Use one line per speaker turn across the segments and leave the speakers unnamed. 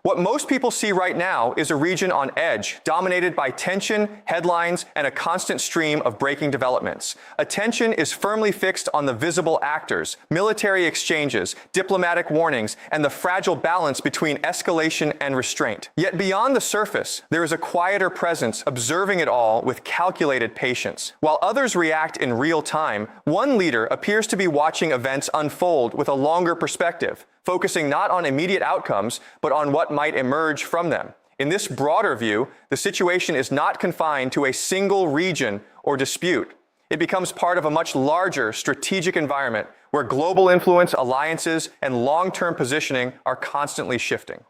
What most people see right now is a region on edge, dominated by tension, headlines, and a constant stream of breaking developments. Attention is firmly fixed on the visible actors, military exchanges, diplomatic warnings, and the fragile balance between escalation and restraint. Yet beyond the surface, there is a quieter presence observing it all with calculated patience. While others react in real time, one leader appears to be watching events unfold with a longer perspective, focusing not on immediate outcomes, but on what might emerge from them. In this broader view, the situation is not confined to a single region or dispute. It becomes part of a much larger strategic environment where global influence, alliances, and long-term positioning are constantly shifting.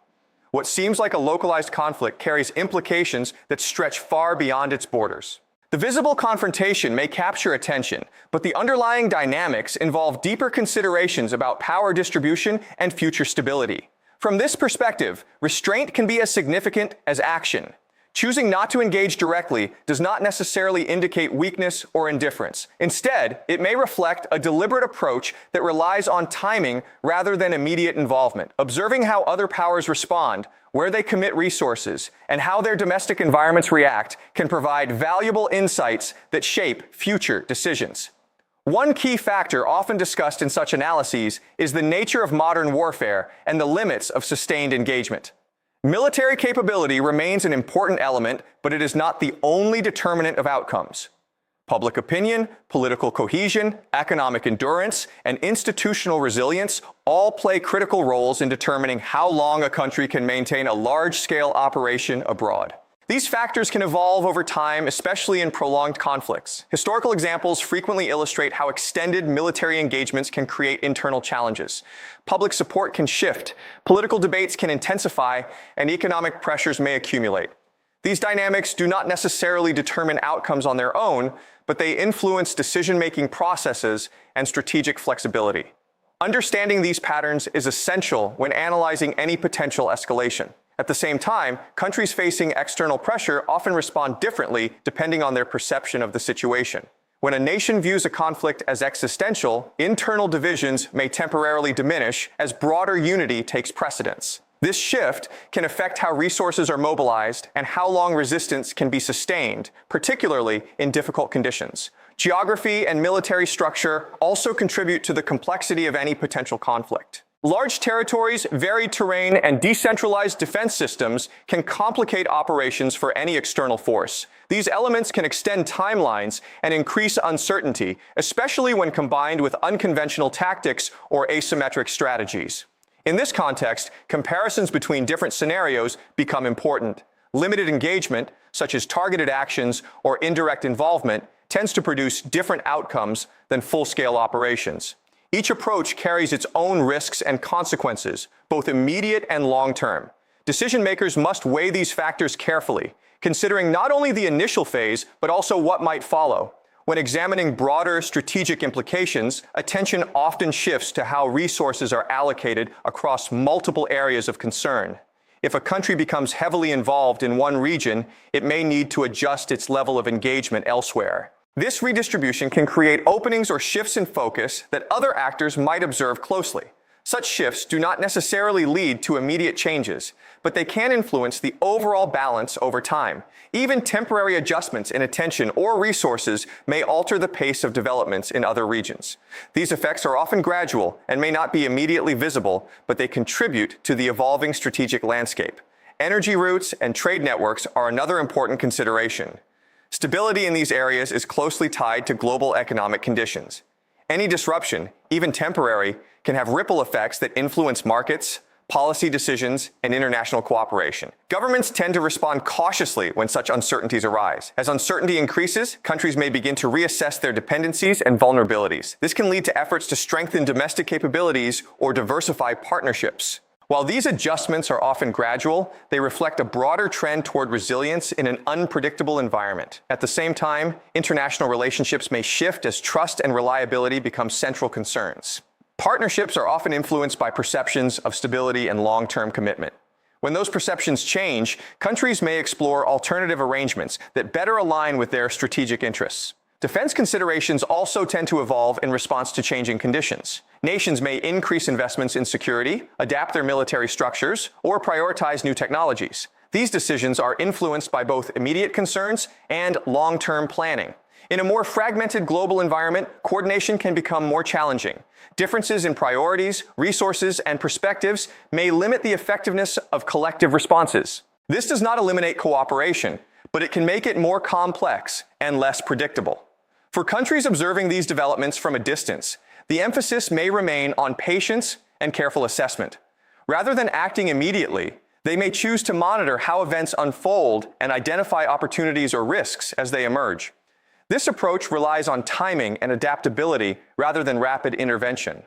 What seems like a localized conflict carries implications that stretch far beyond its borders. The visible confrontation may capture attention, but the underlying dynamics involve deeper considerations about power distribution and future stability. From this perspective, restraint can be as significant as action. Choosing not to engage directly does not necessarily indicate weakness or indifference. Instead, it may reflect a deliberate approach that relies on timing rather than immediate involvement. Observing how other powers respond, where they commit resources, and how their domestic environments react can provide valuable insights that shape future decisions. One key factor often discussed in such analyses is the nature of modern warfare and the limits of sustained engagement. Military capability remains an important element, but it is not the only determinant of outcomes. Public opinion, political cohesion, economic endurance, and institutional resilience all play critical roles in determining how long a country can maintain a large-scale operation abroad. These factors can evolve over time, especially in prolonged conflicts. Historical examples frequently illustrate how extended military engagements can create internal challenges. Public support can shift, political debates can intensify, and economic pressures may accumulate. These dynamics do not necessarily determine outcomes on their own, but they influence decision-making processes and strategic flexibility. Understanding these patterns is essential when analyzing any potential escalation. At the same time, countries facing external pressure often respond differently depending on their perception of the situation. When a nation views a conflict as existential, internal divisions may temporarily diminish as broader unity takes precedence. This shift can affect how resources are mobilized and how long resistance can be sustained, particularly in difficult conditions. Geography and military structure also contribute to the complexity of any potential conflict. Large territories, varied terrain, and decentralized defense systems can complicate operations for any external force. These elements can extend timelines and increase uncertainty, especially when combined with unconventional tactics or asymmetric strategies. In this context, comparisons between different scenarios become important. Limited engagement, such as targeted actions or indirect involvement, tends to produce different outcomes than full-scale operations. Each approach carries its own risks and consequences, both immediate and long-term. Decision-makers must weigh these factors carefully, considering not only the initial phase, but also what might follow. When examining broader strategic implications, attention often shifts to how resources are allocated across multiple areas of concern. If a country becomes heavily involved in one region, it may need to adjust its level of engagement elsewhere. This redistribution can create openings or shifts in focus that other actors might observe closely. Such shifts do not necessarily lead to immediate changes, but they can influence the overall balance over time. Even temporary adjustments in attention or resources may alter the pace of developments in other regions. These effects are often gradual and may not be immediately visible, but they contribute to the evolving strategic landscape. Energy routes and trade networks are another important consideration. Stability in these areas is closely tied to global economic conditions. Any disruption, even temporary, can have ripple effects that influence markets, policy decisions, and international cooperation. Governments tend to respond cautiously when such uncertainties arise. As uncertainty increases, countries may begin to reassess their dependencies and vulnerabilities. This can lead to efforts to strengthen domestic capabilities or diversify partnerships. While these adjustments are often gradual, they reflect a broader trend toward resilience in an unpredictable environment. At the same time, international relationships may shift as trust and reliability become central concerns. Partnerships are often influenced by perceptions of stability and long-term commitment. When those perceptions change, countries may explore alternative arrangements that better align with their strategic interests. Defense considerations also tend to evolve in response to changing conditions. Nations may increase investments in security, adapt their military structures, or prioritize new technologies. These decisions are influenced by both immediate concerns and long-term planning. In a more fragmented global environment, coordination can become more challenging. Differences in priorities, resources, and perspectives may limit the effectiveness of collective responses. This does not eliminate cooperation, but it can make it more complex and less predictable. For countries observing these developments from a distance, the emphasis may remain on patience and careful assessment. Rather than acting immediately, they may choose to monitor how events unfold and identify opportunities or risks as they emerge. This approach relies on timing and adaptability rather than rapid intervention.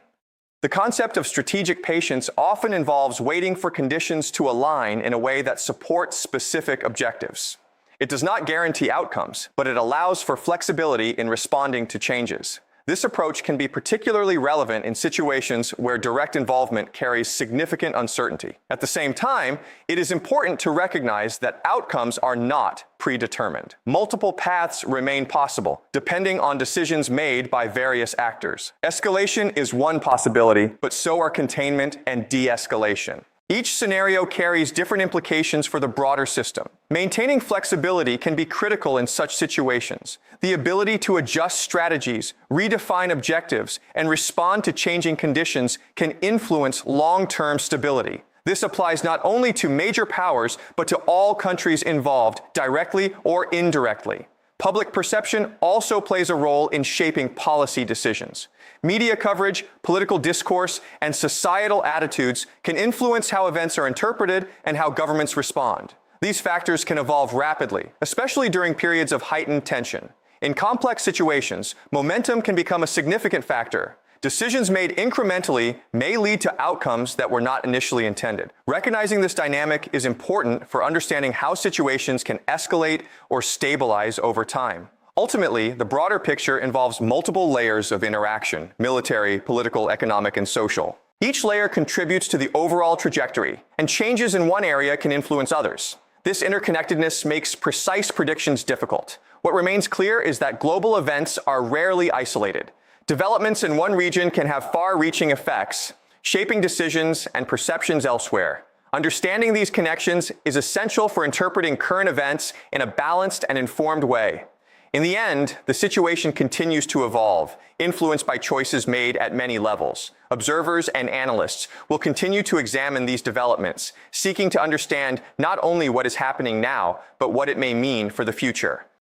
The concept of strategic patience often involves waiting for conditions to align in a way that supports specific objectives. It does not guarantee outcomes, but it allows for flexibility in responding to changes. This approach can be particularly relevant in situations where direct involvement carries significant uncertainty. At the same time, it is important to recognize that outcomes are not predetermined. Multiple paths remain possible, depending on decisions made by various actors. Escalation is one possibility, but so are containment and de-escalation. Each scenario carries different implications for the broader system. Maintaining flexibility can be critical in such situations. The ability to adjust strategies, redefine objectives, and respond to changing conditions can influence long-term stability. This applies not only to major powers, but to all countries involved, directly or indirectly. Public perception also plays a role in shaping policy decisions. Media coverage, political discourse, and societal attitudes can influence how events are interpreted and how governments respond. These factors can evolve rapidly, especially during periods of heightened tension. In complex situations, momentum can become a significant factor. Decisions made incrementally may lead to outcomes that were not initially intended. Recognizing this dynamic is important for understanding how situations can escalate or stabilize over time. Ultimately, the broader picture involves multiple layers of interaction: military, political, economic, and social. Each layer contributes to the overall trajectory, and changes in one area can influence others. This interconnectedness makes precise predictions difficult. What remains clear is that global events are rarely isolated. Developments in one region can have far-reaching effects, shaping decisions and perceptions elsewhere. Understanding these connections is essential for interpreting current events in a balanced and informed way. In the end, the situation continues to evolve, influenced by choices made at many levels. Observers and analysts will continue to examine these developments, seeking to understand not only what is happening now, but what it may mean for the future.